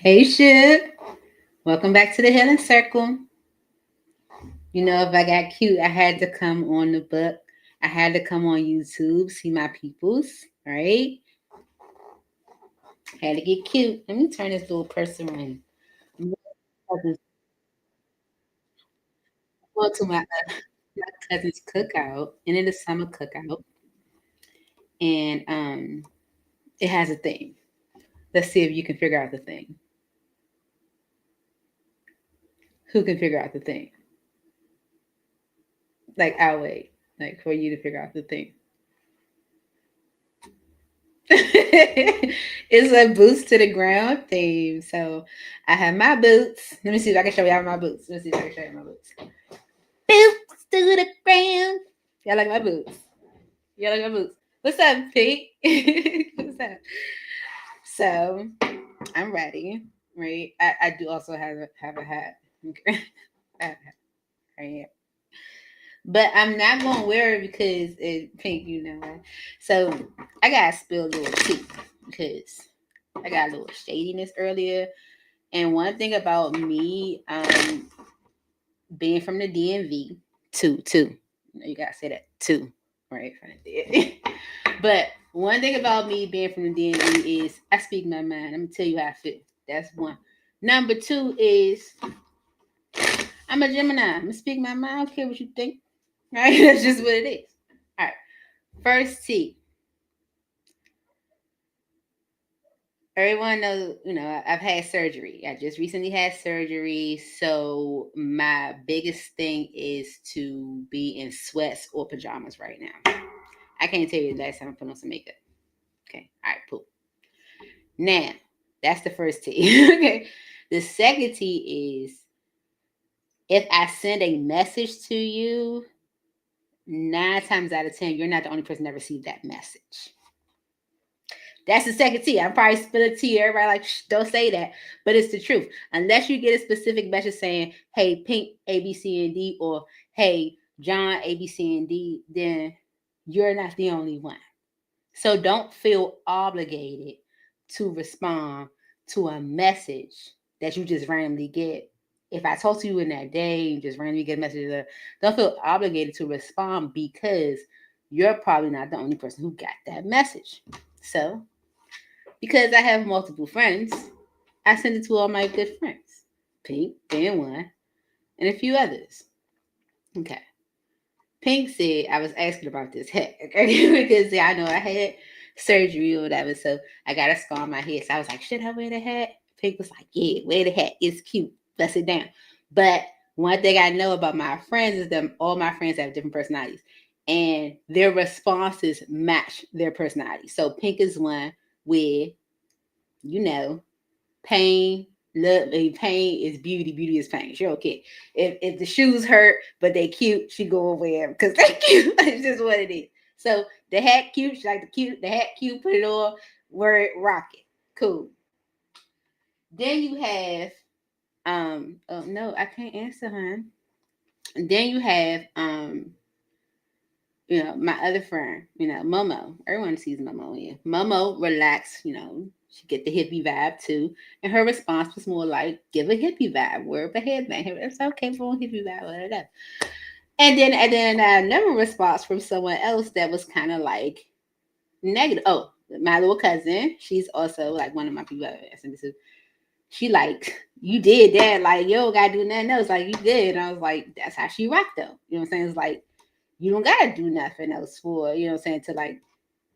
Hey, Shib. Welcome back to the Healing Circle. You know, if I got cute, I had to come on the book. I had to come on YouTube, see my peoples, right? Had to get cute. Let me turn this little person around. I'm going to my cousin's cookout, and it is summer cookout, and it has a theme. Let's see if you can figure out the thing. Who can figure out the thing? Like, I'll wait, like for you to figure out the thing. It's a boots to the ground theme. So I have my boots. Let me see if I can show y'all my boots. Let me see if I can show you my boots. Boots to the ground. Y'all like my boots? Y'all like my boots? What's up, Pete? What's up? So I'm ready. Right. I do also have a hat. Okay. I have a hat right here. But I'm not gonna wear it because it's pink, you know. Right? So I gotta spill a little tea because I got a little shadiness earlier. And one thing about me, being from the DMV, two, you gotta say that two, right? But one thing about me being from the DMV is I speak my mind. Let me tell you how I feel. That's one. Number two is I'm a Gemini. I'm gonna speak my mind. I don't care what you think. Right? That's just what it is. All right. First T. Everyone knows, I've had surgery. I just recently had surgery. So my biggest thing is to be in sweats or pajamas right now. I can't tell you the last time I put on some makeup. Okay. All right, cool. Now, that's the first T. Okay. The second T is if I send a message to you, 9 times out of 10, you're not the only person that received that message. That's the second T. I'm probably spilling tea. Everybody like, don't say that. But it's the truth. Unless you get a specific message saying, hey, Pink, A, B, C, and D, or hey, John, A, B, C, and D, then you're not the only one. So don't feel obligated to respond to a message that you just randomly get. If I talk to you in that day and just randomly get a message, don't feel obligated to respond because you're probably not the only person who got that message. So because I have multiple friends, I send it to all my good friends. Pink being one, and a few others. Okay. Pink said I was asking about this hat. Okay? Because I know I had surgery or whatever. So I got a scar on my head. So I was like, should I wear the hat? Pink was like, yeah, wear the hat. It's cute. Bust it down. But one thing I know about my friends is that all my friends have different personalities. And their responses match their personality. So Pink is one where pain, love, pain is beauty, beauty is pain. She okay. If the shoes hurt but they cute, she go wear them because they cute. It's just what it is. So the hat cute, she like the hat cute, put it on, wear it, rock it. Cool. Then you have oh no, I can't answer, hon. And then you have my other friend, Momo. Everyone sees Momo here. Momo relax, she get the hippie vibe too. And her response was more like, give a hippie vibe, wear up a headband. It's okay for a hippie vibe, whatever. And then another response from someone else that was kind of like negative. Oh, my little cousin, she's also like one of my people. She like, you did that, like, yo, gotta do nothing else, like you did. And I was like, that's how she rocked though. You know what I'm saying? It's like you don't gotta do nothing else for, you know what I'm saying, to like,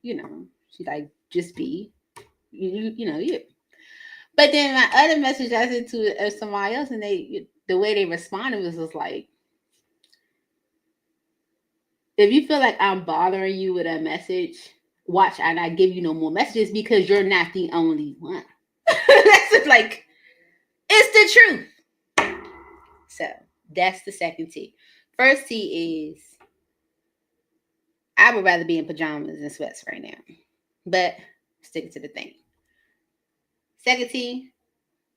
she like just be you. But then my other message I sent to somebody else, and the way they responded was like, if you feel like I'm bothering you with a message, watch and I give you no more messages because you're not the only one. That's like, it's the truth. So that's the second T. First T is I would rather be in pajamas and sweats right now. But stick to the thing. Second T,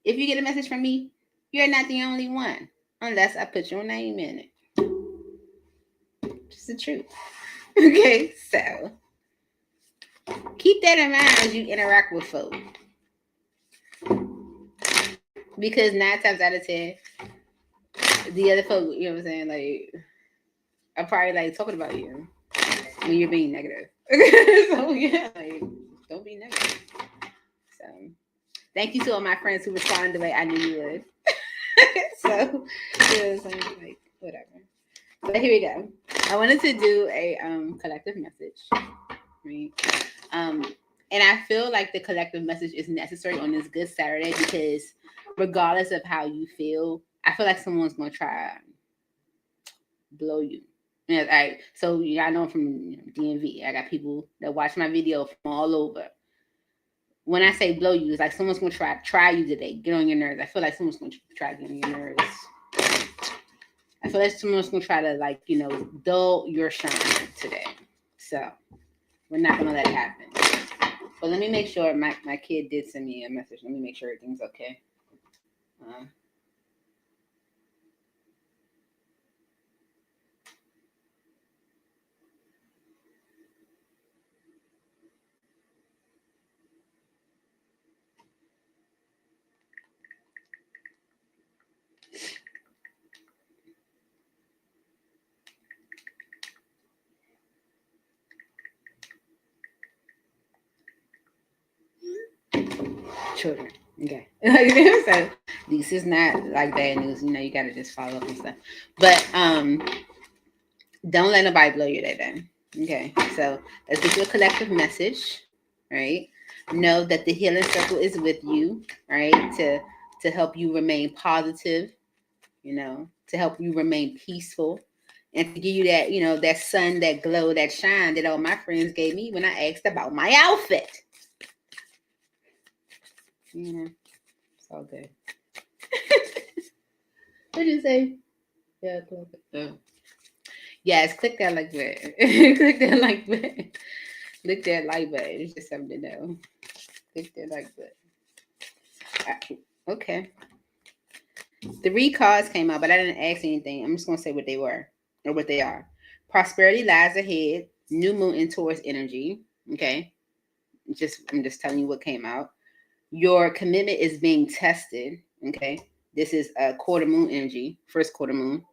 if you get a message from me, you're not the only one. Unless I put your name in it. Just the truth. Okay, so keep that in mind as you interact with folks. Because 9 times out of 10, the other folk, you know what I'm saying, like, are probably like talking about you when you're being negative. So yeah, like, don't be negative. So thank you to all my friends who responded the way I knew you would. So yeah, so like whatever. But here we go. I wanted to do a collective message. Right? Um, and I feel like the collective message is necessary on this good Saturday because regardless of how you feel, I feel like someone's gonna try blow you. Yeah, all right. So I know from DMV, I got people that watch my video from all over. When I say blow you, it's like someone's gonna try you today, get on your nerves. I feel like someone's gonna try to get on your nerves. I feel like someone's gonna try to dull your shine today. So we're not gonna let it happen. But let me make sure my kid did send me a message. Let me make sure everything's okay. Children. Okay. So this is not like bad news. You gotta just follow up and stuff. But don't let nobody blow your day then. Okay. So let's get you a collective message, right? Know that the healing circle is with you, right? To help you remain positive, to help you remain peaceful. And to give you that, that sun, that glow, that shine that all my friends gave me when I asked about my outfit. It's all good. What did you say? Yeah, yes, click that like button. Click that like button. Click that like button. It's just something to know. Click that like button. Okay. 3 cards came out, but I didn't ask anything. I'm just gonna say what they were or what they are. Prosperity lies ahead. New moon in Taurus energy. Okay. I'm just telling you what came out. Your commitment is being tested. Okay. This is a quarter moon energy, first quarter moon.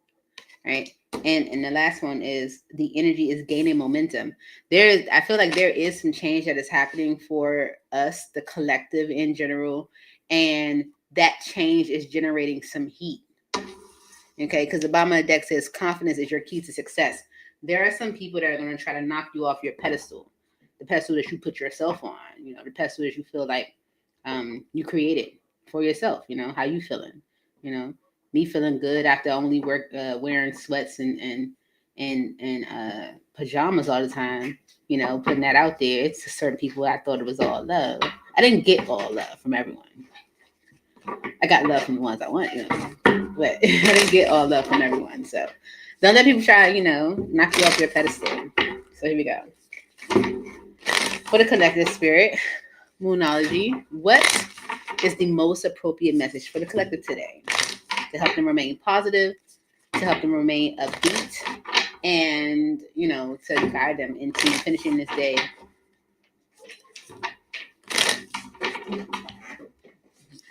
Right. And the last one is the energy is gaining momentum. I feel like there is some change that is happening for us, the collective in general, and that change is generating some heat. Okay, because the bottom of the deck says confidence is your key to success. There are some people that are going to try to knock you off your pedestal, the pedestal that you put yourself on. The pedestal that you feel like you created for yourself. How you feeling? Me feeling good after only wearing sweats and pajamas all the time. Putting that out there. It's to certain people I thought it was all love. I didn't get all love from everyone. I got love from the ones I want, but I didn't get all love from everyone. So don't let people try, knock you off your pedestal. So here we go. For the collective spirit, Moonology, what is the most appropriate message for the collective today to help them remain positive, to help them remain upbeat, and to guide them into finishing this day?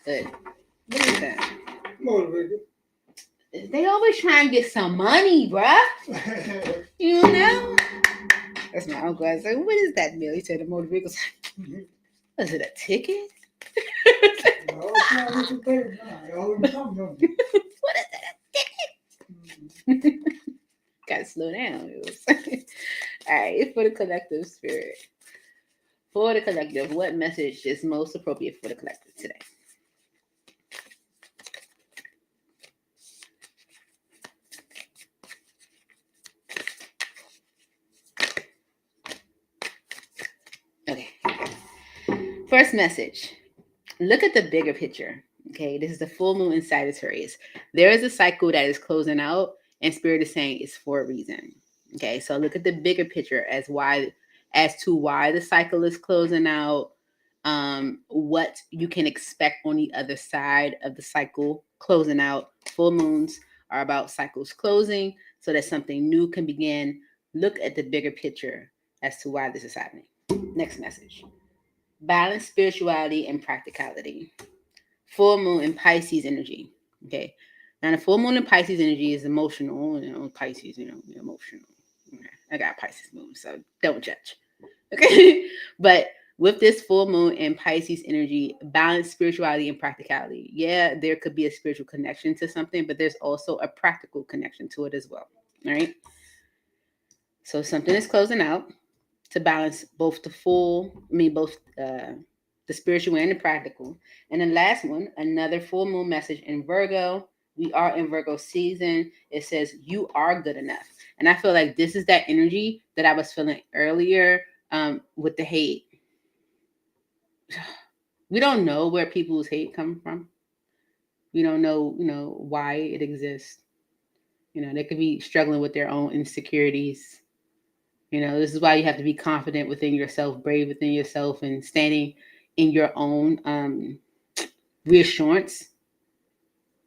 Good. What is that? Motivated. They always try and get some money, bruh. That's my uncle. I said, what is that meal? He said, the motivator. Was it a ticket? What is that, a ticket? Gotta slow down. All right, for the collective spirit. For the collective, what message is most appropriate for the collective today? Okay. First message. Look at the bigger picture. Okay, this is the full moon in Sagittarius. There is a cycle that is closing out, and Spirit is saying it's for a reason. Okay, so look at the bigger picture as to why the cycle is closing out. What you can expect on the other side of the cycle closing out. Full moons are about cycles closing so that something new can begin. Look at the bigger picture as to why this is happening. Next message. Balance spirituality and practicality. full moon in Pisces energy. Okay. Now the full moon in Pisces energy is emotional, Pisces, emotional. Okay. I got Pisces moon, so don't judge. Okay. But with this full moon in Pisces energy, balance spirituality and practicality. Yeah, there could be a spiritual connection to something, but there's also a practical connection to it as well. All right. So something is closing out to balance both both the spiritual and the practical. And then last one, another full moon message in Virgo. We are in Virgo season. It says you are good enough. And I feel like this is that energy that I was feeling earlier with the hate. We don't know where people's hate come from. We don't know, why it exists. They could be struggling with their own insecurities. This is why you have to be confident within yourself, brave within yourself, and standing in your own reassurance,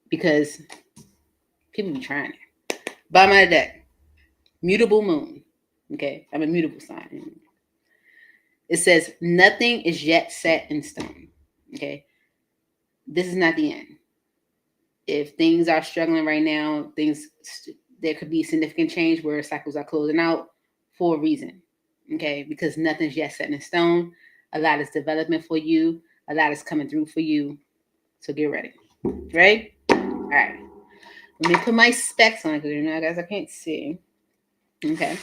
because people be trying it. Bottom of the deck, mutable moon. Okay, I'm a mutable sign. It says nothing is yet set in stone. Okay, this is not the end. If things are struggling right now, there could be significant change where cycles are closing out for a reason. Okay, because nothing's yet set in stone. A lot is development for you. A lot is coming through for you. So get ready. Right? All right. Let me put my specs on because guys, I can't see. Okay.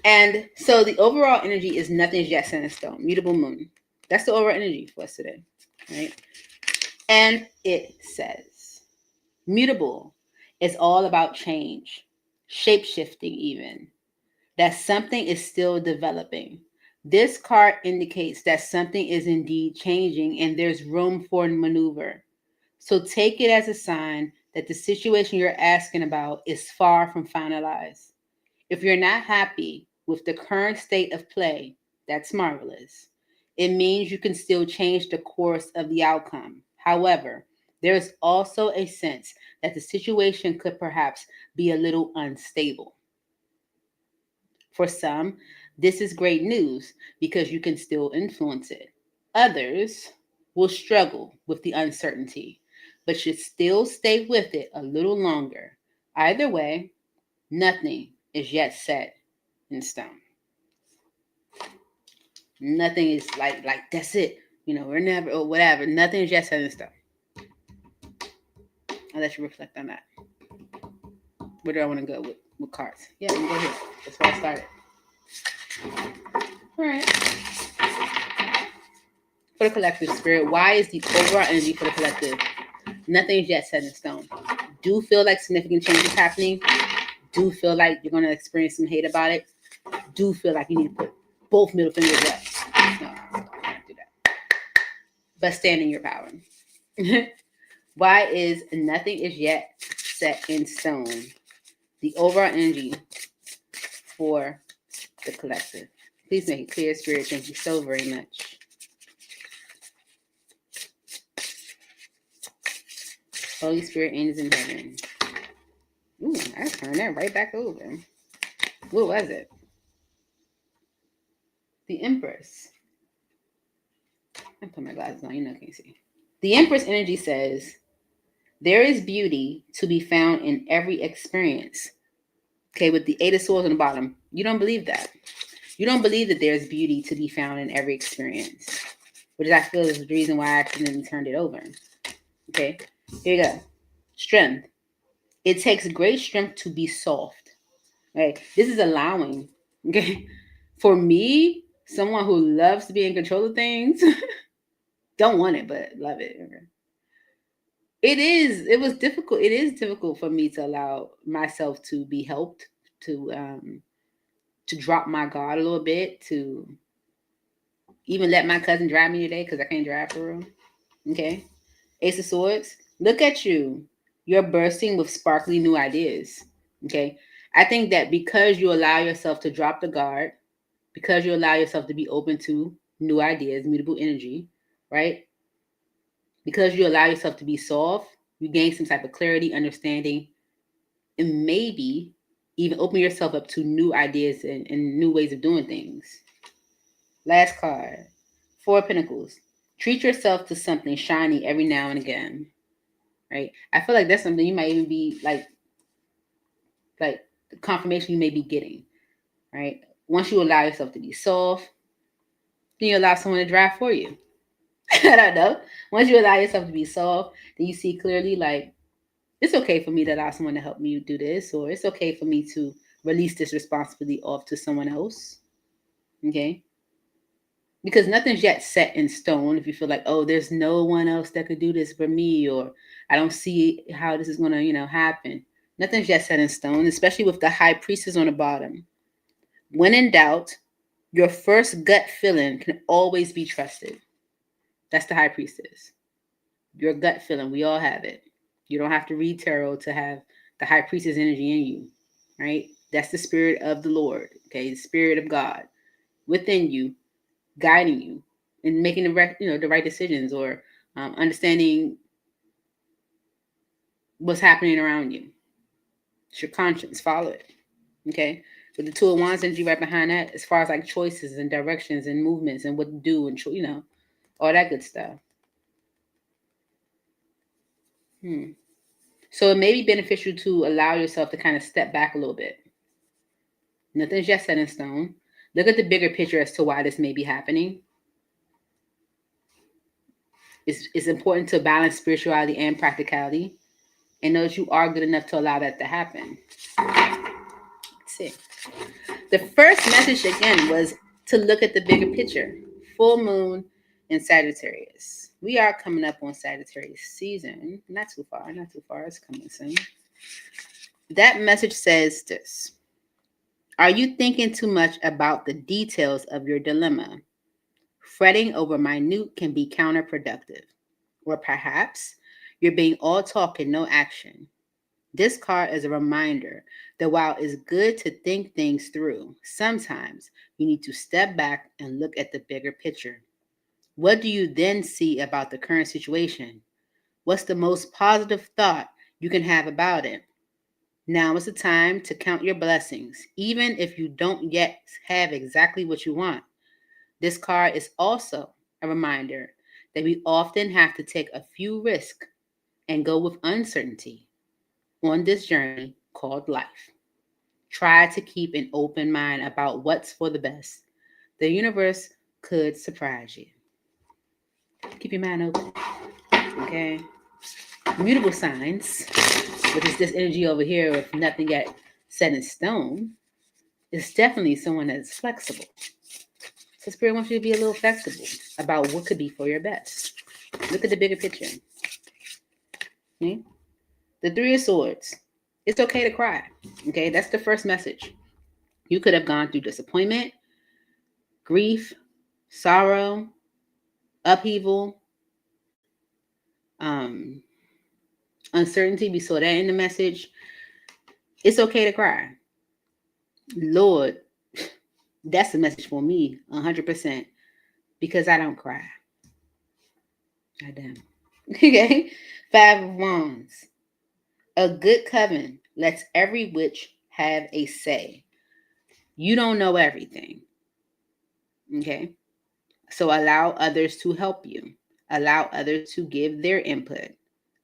And so the overall energy is nothing's yet set in stone. Mutable moon. That's the overall energy for us today. Right? And it says mutable is all about change, shape shifting, even. That something is still developing. This card indicates that something is indeed changing and there's room for maneuver. So take it as a sign that the situation you're asking about is far from finalized. If you're not happy with the current state of play, that's marvelous. It means you can still change the course of the outcome. However, there is also a sense that the situation could perhaps be a little unstable. For some, this is great news because you can still influence it. Others will struggle with the uncertainty, but should still stay with it a little longer. Either way, nothing is yet set in stone. Nothing is like that's it. We're never or whatever. Nothing is yet set in stone. I'll let you reflect on that. Where do I want to go with cards? Yeah, go ahead. That's where I started. All right. For the collective spirit, why is the overall energy for the collective? Nothing is yet set in stone. Do feel like significant change is happening. Do feel like you're going to experience some hate about it. Do feel like you need to put both middle fingers up. No, don't do that. But stand in your power. Why is nothing is yet set in stone? The overall energy for the collective. Please make it clear, Spirit. Thank you so very much. Holy Spirit, angels in heaven. Ooh, I turned that right back over. What was it? The Empress. I put my glasses on. I can't see. The Empress energy says, there is beauty to be found in every experience. Okay, with the Eight of Swords on the bottom. You don't believe that. You don't believe that there's beauty to be found in every experience, which I feel is the reason why I accidentally turned it over. Okay, here you go. Strength. It takes great strength to be soft. Right? This is allowing. Okay, for me, someone who loves to be in control of things, don't want it, but love it. Okay. It was difficult. It is difficult for me to allow myself to be helped, to drop my guard a little bit, to even let my cousin drive me today because I can't drive for real. Okay. Ace of Swords. Look at you. You're bursting with sparkly new ideas. Okay. I think that because you allow yourself to drop the guard, because you allow yourself to be open to new ideas, mutable energy, right? Because you allow yourself to be soft, you gain some type of clarity, understanding, and maybe even open yourself up to new ideas and new ways of doing things. Last card, Four of Pentacles. Treat yourself to something shiny every now and again, right? I feel like that's something you might even be like confirmation you may be getting, right? Once you allow yourself to be soft, then you allow someone to drive for you. I don't know. Once you allow yourself to be soft, then you see clearly like it's okay for me to allow someone to help me do this, or it's okay for me to release this responsibility off to someone else. Okay. Because nothing's yet set in stone. If you feel like, oh, there's no one else that could do this for me, or I don't see how this is going to, happen. Nothing's yet set in stone, especially with the high priestess on the bottom. When in doubt, your first gut feeling can always be trusted. That's the high priestess. Your gut feeling, we all have it. You don't have to read tarot to have the high priestess energy in you, right? That's the spirit of the Lord, okay? The spirit of God within you, guiding you and making the right decisions, or understanding what's happening around you. It's your conscience. Follow it, okay? With the Two of Wands energy right behind that, as far as like choices and directions and movements and what to do and all that good stuff. So it may be beneficial to allow yourself to kind of step back a little bit. Nothing's just set in stone. Look at the bigger picture as to why this may be happening. It's important to balance spirituality and practicality, and know that you are good enough to allow that to happen. Let's see. The first message again was to look at the bigger picture. Full moon in Sagittarius. We are coming up on Sagittarius season. Not too far. It's coming soon. That message says this. Are you thinking too much about the details of your dilemma? Fretting over minute can be counterproductive. Or perhaps you're being all talk and no action. This card is a reminder that while it's good to think things through, sometimes you need to step back and look at the bigger picture. What do you then see about the current situation? What's the most positive thought you can have about it? Now is the time to count your blessings, even if you don't yet have exactly what you want. This card is also a reminder that we often have to take a few risks and go with uncertainty on this journey called life. Try to keep an open mind about what's for the best. The universe could surprise you. Keep your mind open, okay? Mutable signs, which is this energy over here with nothing yet set in stone, is definitely someone that's flexible. So Spirit wants you to be a little flexible about what could be for your best. Look at the bigger picture. Okay? The Three of Swords. It's okay to cry. Okay, that's the first message. You could have gone through disappointment, grief, sorrow, upheaval, uncertainty. We saw that in the message. It's okay to cry. Lord, that's the message for me, 100%, because I don't cry. I don't. Okay? Five of Wands. A good coven lets every witch have a say. You don't know everything. Okay? So allow others to help you. Allow others to give their input.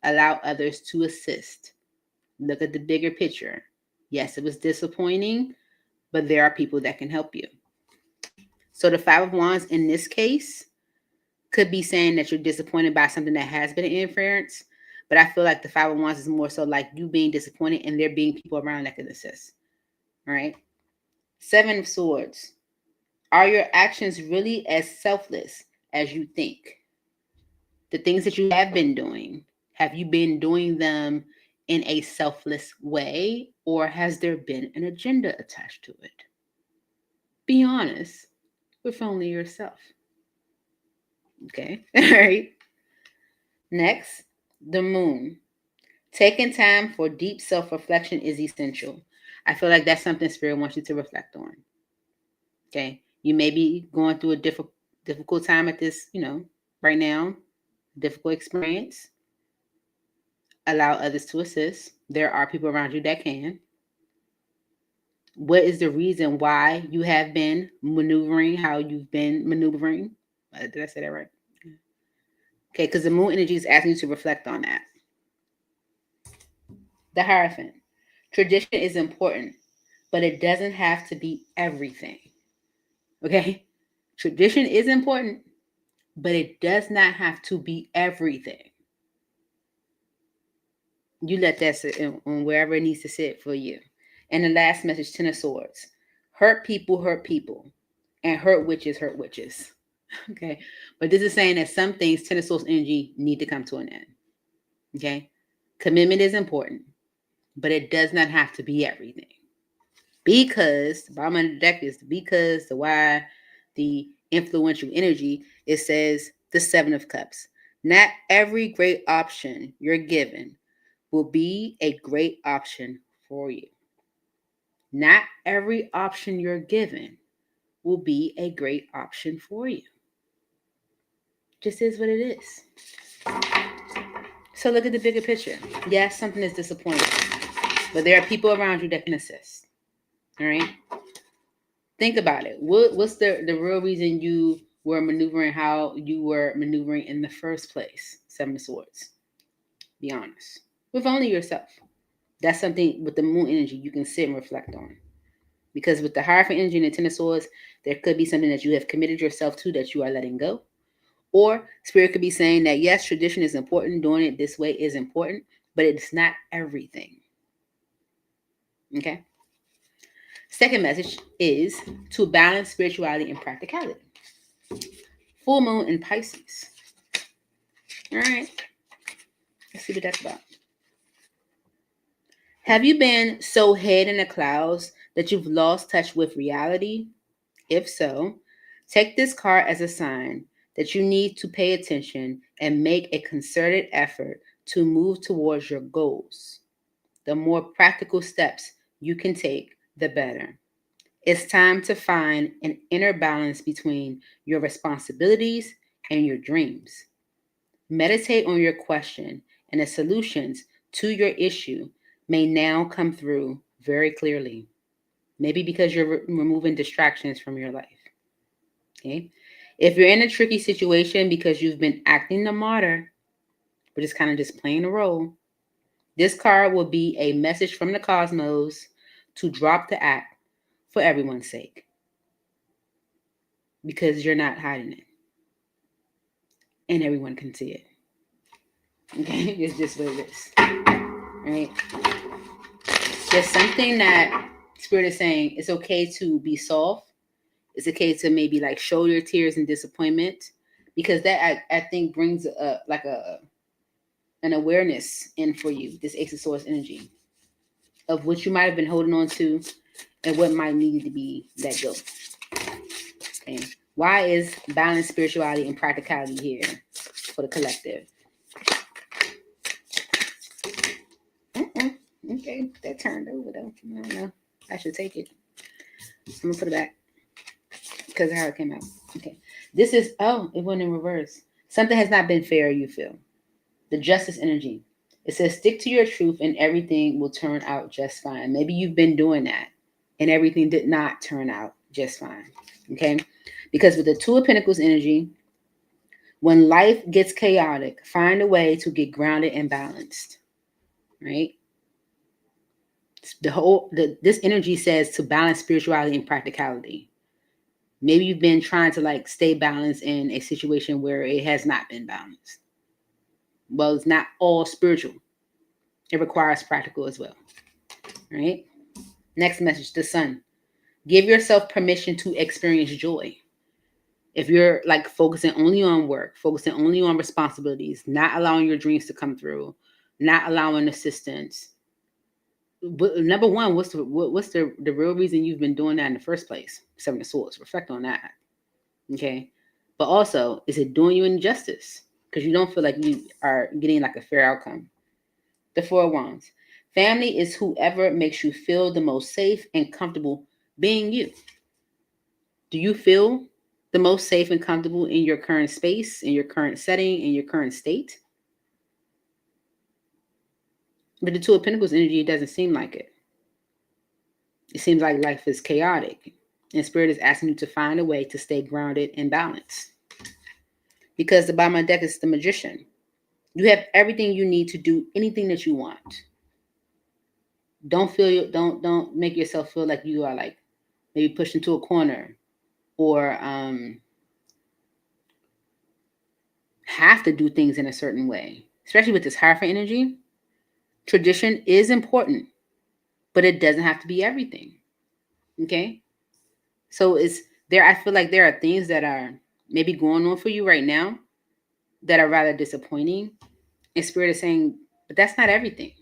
Allow others to assist. Look at the bigger picture. Yes, it was disappointing, but there are people that can help you. So the Five of Wands in this case could be saying that you're disappointed by something that has been an interference, but I feel like the Five of Wands is more so like you being disappointed and there being people around that can assist. All right. Seven of Swords. Are your actions really as selfless as you think? The things that you have been doing, have you been doing them in a selfless way, or has there been an agenda attached to it? Be honest with only yourself. Okay. All right. Next, the moon. Taking time for deep self-reflection is essential. I feel like that's something Spirit wants you to reflect on. Okay. You may be going through a difficult time at this, right now, difficult experience. Allow others to assist. There are people around you that can. What is the reason why you have been maneuvering how you've been maneuvering? Did I say that right? Okay, because the moon energy is asking you to reflect on that. The Hierophant. Tradition is important, but it doesn't have to be everything. Okay? Tradition is important, but it does not have to be everything. You let that sit on wherever it needs to sit for you. And the last message, Ten of Swords. Hurt people, and hurt witches, hurt witches. Okay? But this is saying that some things, Ten of Swords energy, need to come to an end. Okay? Commitment is important, but it does not have to be everything. Because the bottom of the deck is because, the why, the influential energy, it says the Seven of Cups. Not every great option you're given will be a great option for you. Not every option you're given will be a great option for you. Just is what it is. So look at the bigger picture. Yes, something is disappointing, but there are people around you that can assist. All right? Think about it. What's the real reason you were maneuvering how you were maneuvering in the first place? Seven of Swords. Be honest. With only yourself. That's something with the moon energy you can sit and reflect on. Because with the Hierophant energy and the Ten of Swords, there could be something that you have committed yourself to that you are letting go. Or Spirit could be saying that, yes, tradition is important. Doing it this way is important, but it's not everything. Okay? Second message is to balance spirituality and practicality. Full moon in Pisces. All right. Let's see what that's about. Have you been so head in the clouds that you've lost touch with reality? If so, take this card as a sign that you need to pay attention and make a concerted effort to move towards your goals. The more practical steps you can take, the better. It's time to find an inner balance between your responsibilities and your dreams. Meditate on your question, and the solutions to your issue may now come through very clearly. Maybe because you're removing distractions from your life. Okay? If you're in a tricky situation because you've been acting the martyr, but it's kind of just playing a role, this card will be a message from the cosmos to drop the act for everyone's sake. Because you're not hiding it. And everyone can see it. Okay? It's just what it is. Right? There's something that Spirit is saying it's okay to be soft. It's okay to maybe like show your tears and disappointment. Because that I think brings an awareness in for you, this Ace of Swords energy, of what you might have been holding on to and what might need to be let go. Okay. Why is balanced spirituality and practicality here for the collective? Okay, that turned over though. I don't know. I should take it. I'm gonna put it back because of how it came out. Okay. This is, it went in reverse. Something has not been fair, you feel. The Justice energy. It says, stick to your truth and everything will turn out just fine. Maybe you've been doing that and everything did not turn out just fine. Okay? Because with the Two of Pentacles energy, when life gets chaotic, find a way to get grounded and balanced. Right? This energy says to balance spirituality and practicality. Maybe you've been trying to like stay balanced in a situation where it has not been balanced. Well, it's not all spiritual. It requires practical as well. Right? Next message, the Sun. Give yourself permission to experience joy. If you're like focusing only on work, focusing only on responsibilities, not allowing your dreams to come through, not allowing assistance. But number one, what's the real reason you've been doing that in the first place? Seven of Swords. Reflect on that. Okay. But also, is it doing you injustice? Because you don't feel like you are getting like a fair outcome. The Four of Wands. Family is whoever makes you feel the most safe and comfortable being you. Do you feel the most safe and comfortable in your current space, in your current setting, in your current state? But the Two of Pentacles energy, it doesn't seem like it. It seems like life is chaotic. And Spirit is asking you to find a way to stay grounded and balanced. because the bottom of the deck is the Magician. You have everything you need to do anything that you want. Don't make yourself feel like you are like maybe pushed into a corner or have to do things in a certain way. Especially with this Hierophant energy, tradition is important, but it doesn't have to be everything. Okay? So it's there. I feel like there are things that are maybe going on for you right now that are rather disappointing. And Spirit is saying, but that's not everything,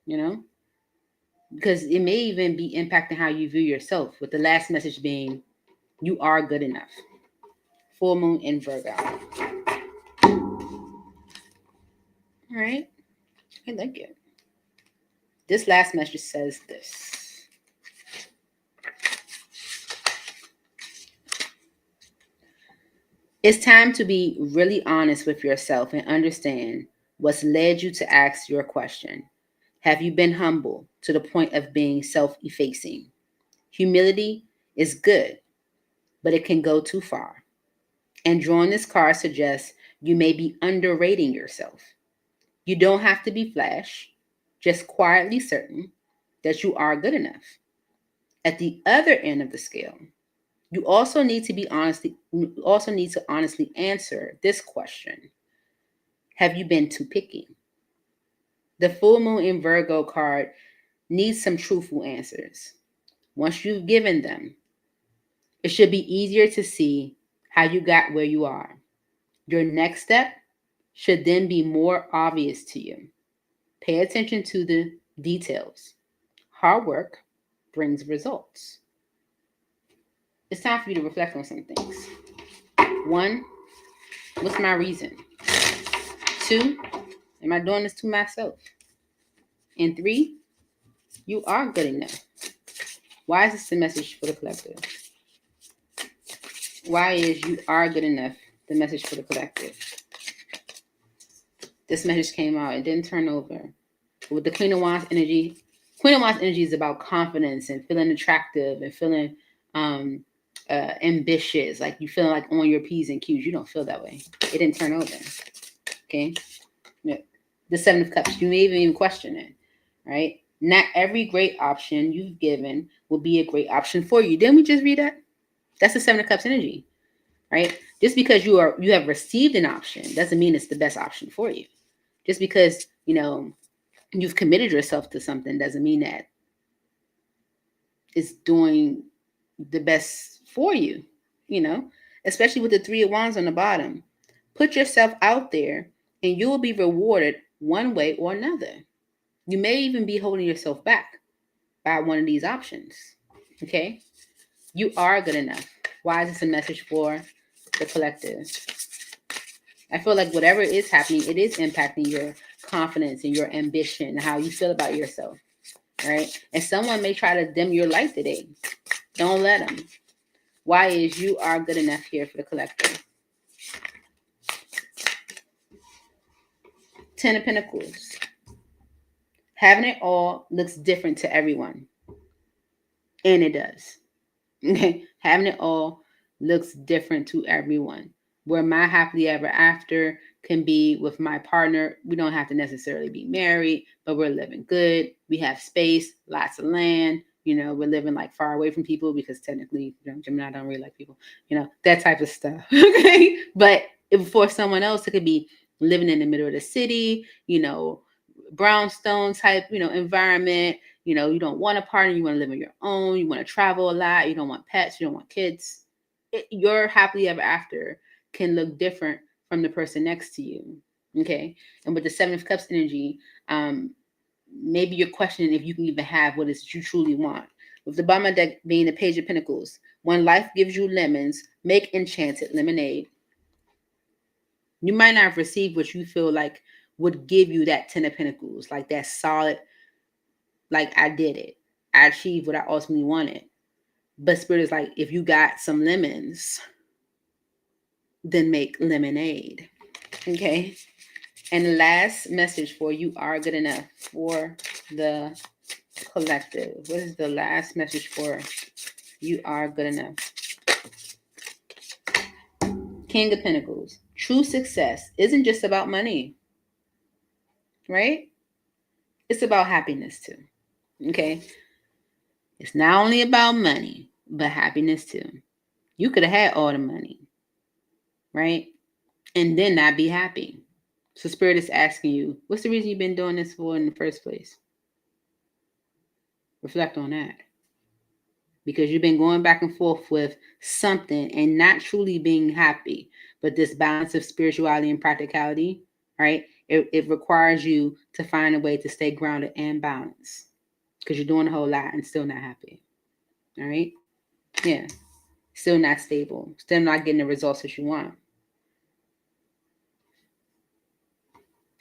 you know? Because it may even be impacting how you view yourself, with the last message being, you are good enough. Full moon in Virgo. All right. I like it. This last message says this. It's time to be really honest with yourself and understand what's led you to ask your question. Have you been humble to the point of being self-effacing? Humility is good, but it can go too far. And drawing this card suggests you may be underrating yourself. You don't have to be flash, just quietly certain that you are good enough. At the other end of the scale, you also need to honestly answer this question. Have you been too picky? The full moon in Virgo card needs some truthful answers. Once you've given them, it should be easier to see how you got where you are. Your next step should then be more obvious to you. Pay attention to the details. Hard work brings results. It's time for you to reflect on some things. 1, what's my reason? 2, am I doing this to myself? And 3, you are good enough. Why is this a message for the collective? Why is you are good enough the message for the collective? This message came out. It didn't turn over. With the Queen of Wands energy is about confidence and feeling attractive and feeling ambitious. Like you feeling like on your P's and Q's. You don't feel that way. It didn't turn over. Okay? The 7 of Cups. You may even question it. Right? Not every great option you've given will be a great option for you. Didn't we just read that? That's the 7 of Cups energy. Right? Just because you have received an option doesn't mean it's the best option for you. Just because, you've committed yourself to something doesn't mean that it's doing the best for you, especially with the 3 of Wands on the bottom. Put yourself out there and you will be rewarded one way or another. You may even be holding yourself back by one of these options. Okay? You are good enough. Why is this a message for the collective? I feel like whatever is happening, it is impacting your confidence and your ambition and how you feel about yourself, right? And someone may try to dim your light today. Don't let them. Why is you are good enough here for the collective? 10 of Pentacles. Having it all looks different to everyone. And it does. Okay? Having it all looks different to everyone. Where my happily ever after can be with my partner. We don't have to necessarily be married, but we're living good. We have space, lots of land. We're living like far away from people because technically, Gemini don't really like people, that type of stuff. Okay. But for someone else, it could be living in the middle of the city, brownstone type, environment. You don't want a partner. You want to live on your own. You want to travel a lot. You don't want pets. You don't want kids. Your happily ever after can look different from the person next to you. Okay. And with the 7 of Cups energy, maybe you're questioning if you can even have what it is you truly want. With the bottom of the deck being the Page of Pentacles, when life gives you lemons, make enchanted lemonade. You might not have received what you feel like would give you that 10 of Pentacles, like that solid, like I did it. I achieved what I ultimately wanted. But Spirit is like, if you got some lemons, then make lemonade. Okay. And the last message for you are good enough for the collective. What is the last message for you are good enough? King of Pentacles. True success isn't just about money, right? It's about happiness too. Okay? It's not only about money, but happiness too. You could have had all the money, right? And then not be happy. So Spirit is asking you, what's the reason you've been doing this for in the first place? Reflect on that. Because you've been going back and forth with something and not truly being happy. But this balance of spirituality and practicality, right? It requires you to find a way to stay grounded and balanced. Because you're doing a whole lot and still not happy. All right? Yeah. Still not stable. Still not getting the results that you want.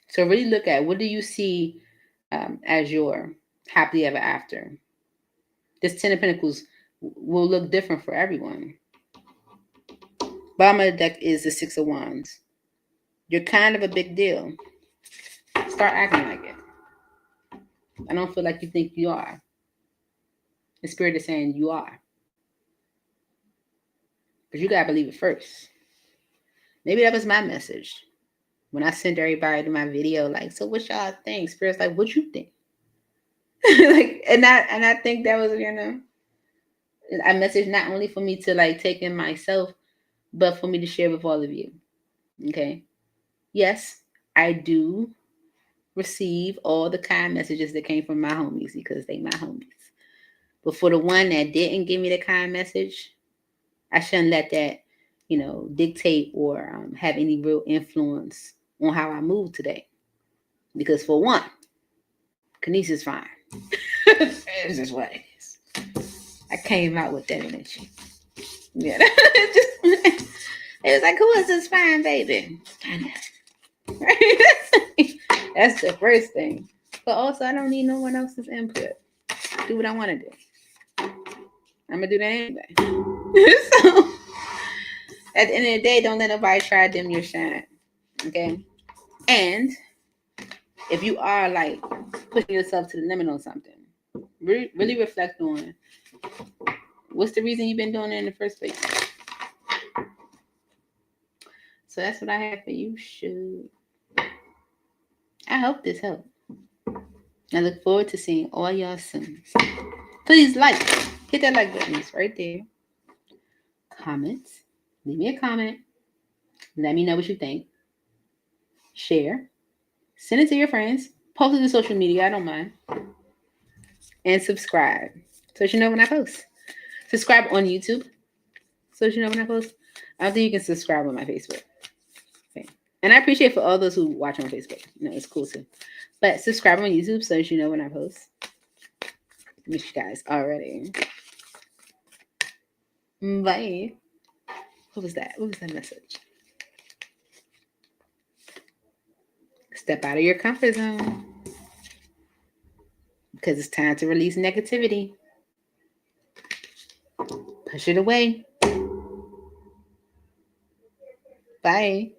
So really look at, what do you see as your happily ever after? This 10 of Pentacles will look different for everyone. Bottom of the deck is the 6 of Wands. You're kind of a big deal. Start acting like it. I don't feel like you think you are. The Spirit is saying you are. But you gotta believe it first. Maybe that was my message. When I sent everybody to my video, like, so what y'all think? Spirit's like, what you think? Like, and I think that was, a message not only for me to like take in myself, but for me to share with all of you. Okay. Yes, I do receive all the kind messages that came from my homies because they my homies. But for the one that didn't give me the kind message, I shouldn't let that, dictate or have any real influence on how I move today. Because for one, Kanice is fine. It's just what it is. I came out with that energy. Yeah. It was like, who is this fine baby? That's the first thing. But also, I don't need no one else's input. Do what I want to do. I'm going to do that anyway. So, at the end of the day, don't let nobody try to dim your shine. Okay? And if you are like pushing yourself to the limit on something, really reflect on what's the reason you've been doing it in the first place. So that's what I have for you. Shoot. I hope this helped. I look forward to seeing all y'all soon. Please hit that like button. It's right there. Comments. Leave me a comment. Let me know what you think. Share. Send it to your friends. Post it to social media. I don't mind. And subscribe so you know when I post. Subscribe on YouTube so you know when I post. I don't think you can subscribe on my Facebook. Okay. And I appreciate for all those who watch on Facebook. It's cool too. But subscribe on YouTube so you know when I post. Miss you guys already. Bye. What was that? What was that message? Step out of your comfort zone. Because it's time to release negativity. Push it away. Bye.